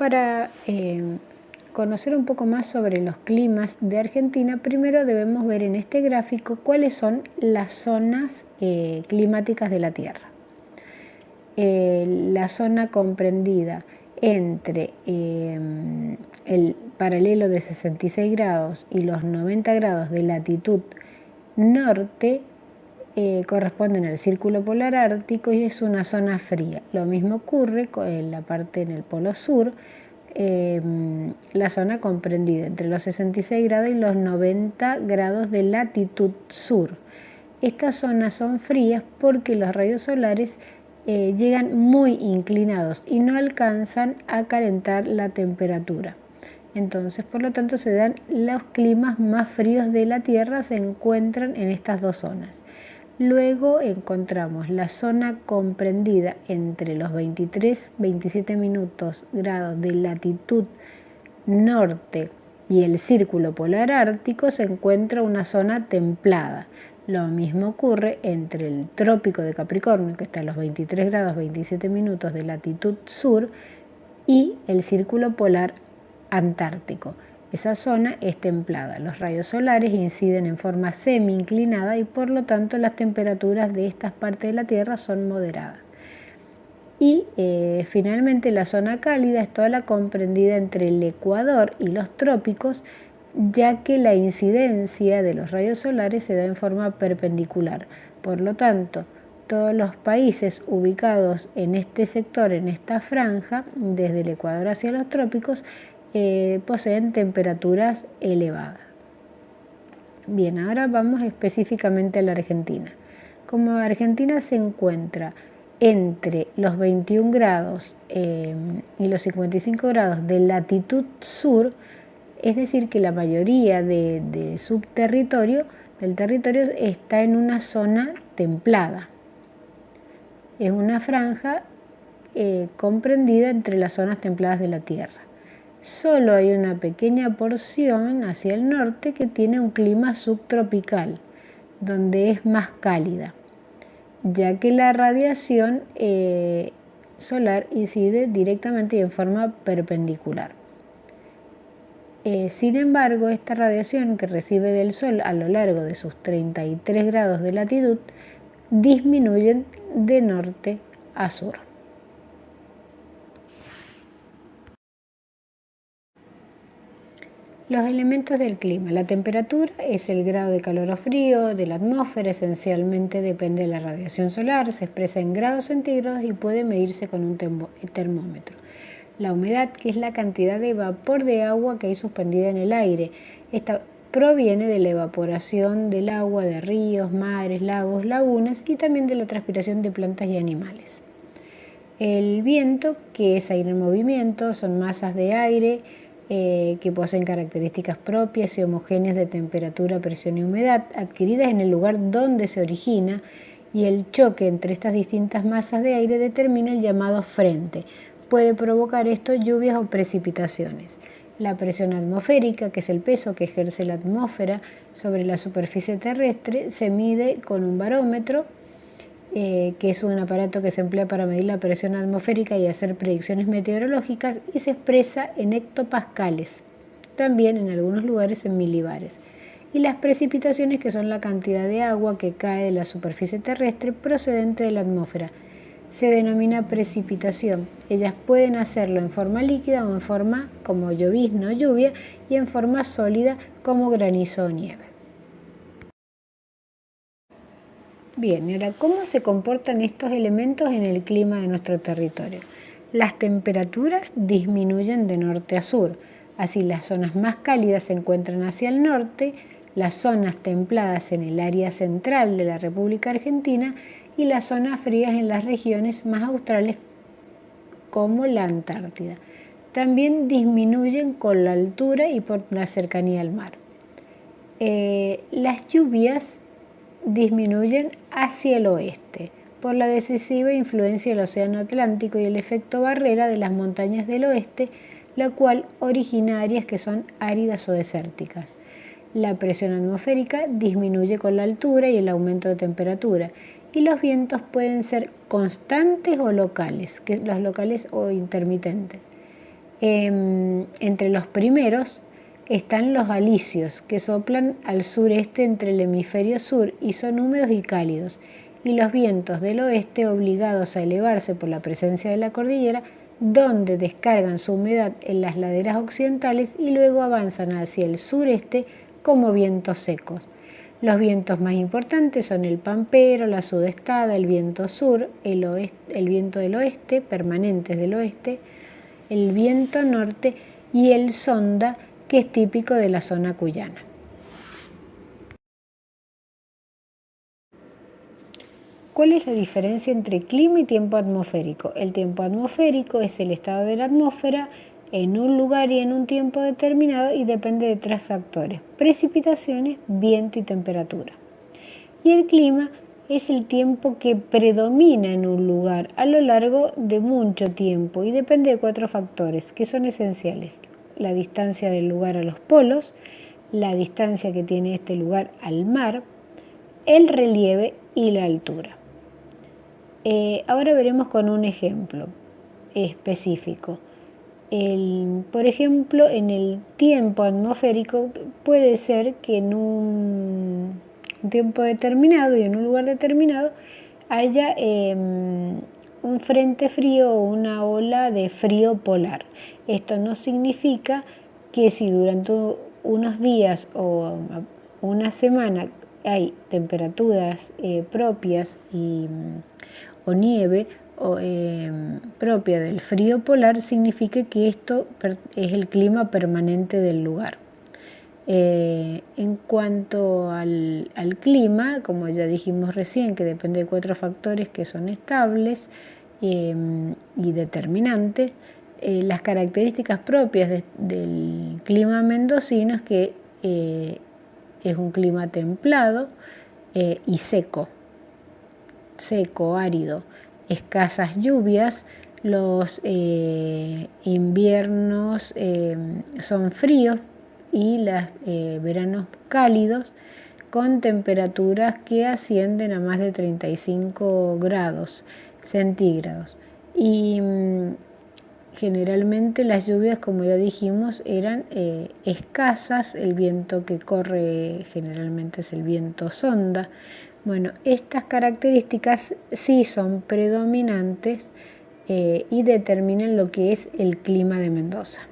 Para conocer un poco más sobre los climas de Argentina, primero debemos ver en este gráfico cuáles son las zonas climáticas de la Tierra. La zona comprendida entre el paralelo de 66 grados y los 90 grados de latitud norte corresponden al círculo polar ártico y es una zona fría. Lo mismo ocurre en la parte en el polo sur, la zona comprendida entre los 66 grados y los 90 grados de latitud sur. Estas zonas son frías porque los rayos solares llegan muy inclinados y no alcanzan a calentar la temperatura. Entonces, por lo tanto, se dan los climas más fríos de la Tierra, se encuentran en estas dos zonas. Luego encontramos la zona comprendida entre los 23-27 grados de latitud norte y el círculo polar ártico, se encuentra una zona templada. Lo mismo ocurre entre el trópico de Capricornio, que está a los 23 grados 27 minutos de latitud sur, y el círculo polar antártico. Esa zona es templada. Los rayos solares inciden en forma semi-inclinada y por lo tanto las temperaturas de estas partes de la Tierra son moderadas. Y finalmente la zona cálida es toda la comprendida entre el Ecuador y los trópicos, ya que la incidencia de los rayos solares se da en forma perpendicular. Por lo tanto, todos los países ubicados en este sector, en esta franja, desde el Ecuador hacia los trópicos, poseen temperaturas elevadas. Bien, ahora vamos específicamente a la Argentina. Como Argentina se encuentra entre los 21 grados y los 55 grados de latitud sur, es decir, que la mayoría de su territorio, del territorio está en una zona templada. Es una franja comprendida entre las zonas templadas de la Tierra. Solo hay una pequeña porción hacia el norte que tiene un clima subtropical, donde es más cálida, ya que la radiación solar incide directamente y en forma perpendicular. Sin embargo, esta radiación que recibe del Sol a lo largo de sus 33 grados de latitud disminuyen de norte a sur. Los elementos del clima. La temperatura es el grado de calor o frío de la atmósfera, esencialmente depende de la radiación solar, se expresa en grados centígrados y puede medirse con un termómetro. La humedad, que es la cantidad de vapor de agua que hay suspendida en el aire. Esta proviene de la evaporación del agua de ríos, mares, lagos, lagunas y también de la transpiración de plantas y animales. El viento, que es aire en movimiento, son masas de aire que poseen características propias y homogéneas de temperatura, presión y humedad adquiridas en el lugar donde se origina, y el choque entre estas distintas masas de aire determina el llamado frente. Puede provocar esto lluvias o precipitaciones. La presión atmosférica, que es el peso que ejerce la atmósfera sobre la superficie terrestre, se mide con un barómetro, que es un aparato que se emplea para medir la presión atmosférica y hacer predicciones meteorológicas, y se expresa en hectopascales, también en algunos lugares en milibares. Y las precipitaciones, que son la cantidad de agua que cae de la superficie terrestre procedente de la atmósfera, se denomina precipitación. Ellas pueden hacerlo en forma líquida o en forma como llovizna o lluvia, y en forma sólida como granizo o nieve. Bien, y ahora, ¿cómo se comportan estos elementos en el clima de nuestro territorio? Las temperaturas disminuyen de norte a sur. Así, las zonas más cálidas se encuentran hacia el norte, las zonas templadas en el área central de la República Argentina y las zonas frías en las regiones más australes como la Antártida. También disminuyen con la altura y por la cercanía al mar. Las lluvias disminuyen hacia el oeste por la decisiva influencia del océano Atlántico y el efecto barrera de las montañas del oeste, la cual origina áreas que son áridas o desérticas. La presión atmosférica disminuye con la altura y el aumento de temperatura, y los vientos pueden ser constantes o locales, que los locales o intermitentes. Entre los primeros están los alisios, que soplan al sureste entre el hemisferio sur y son húmedos y cálidos, y los vientos del oeste obligados a elevarse por la presencia de la cordillera, donde descargan su humedad en las laderas occidentales y luego avanzan hacia el sureste como vientos secos. Los vientos más importantes son el pampero, la sudestada, el viento sur, el viento del oeste, permanentes del oeste, el viento norte y el sonda, que es típico de la zona cuyana. ¿Cuál es la diferencia entre clima y tiempo atmosférico? El tiempo atmosférico es el estado de la atmósfera en un lugar y en un tiempo determinado y depende de 3 factores: precipitaciones, viento y temperatura. Y el clima es el tiempo que predomina en un lugar a lo largo de mucho tiempo y depende de 4 factores que son esenciales: la distancia del lugar a los polos, la distancia que tiene este lugar al mar, el relieve y la altura. Ahora veremos con un ejemplo específico. Por ejemplo, en el tiempo atmosférico puede ser que en un tiempo determinado y en un lugar determinado haya un frente frío o una ola de frío polar. Esto no significa que si durante unos días o una semana hay temperaturas propias o nieve propia del frío polar, significa que esto es el clima permanente del lugar. En cuanto al clima, como ya dijimos recién, que depende de 4 factores que son estables y determinantes, las características propias del clima mendocino es que es un clima templado y seco, árido, escasas lluvias, los inviernos son fríos y los veranos cálidos, con temperaturas que ascienden a más de 35 grados centígrados. Y generalmente las lluvias, como ya dijimos, eran escasas. El viento que corre generalmente es el viento sonda. Bueno, estas características sí son predominantes y determinan lo que es el clima de Mendoza.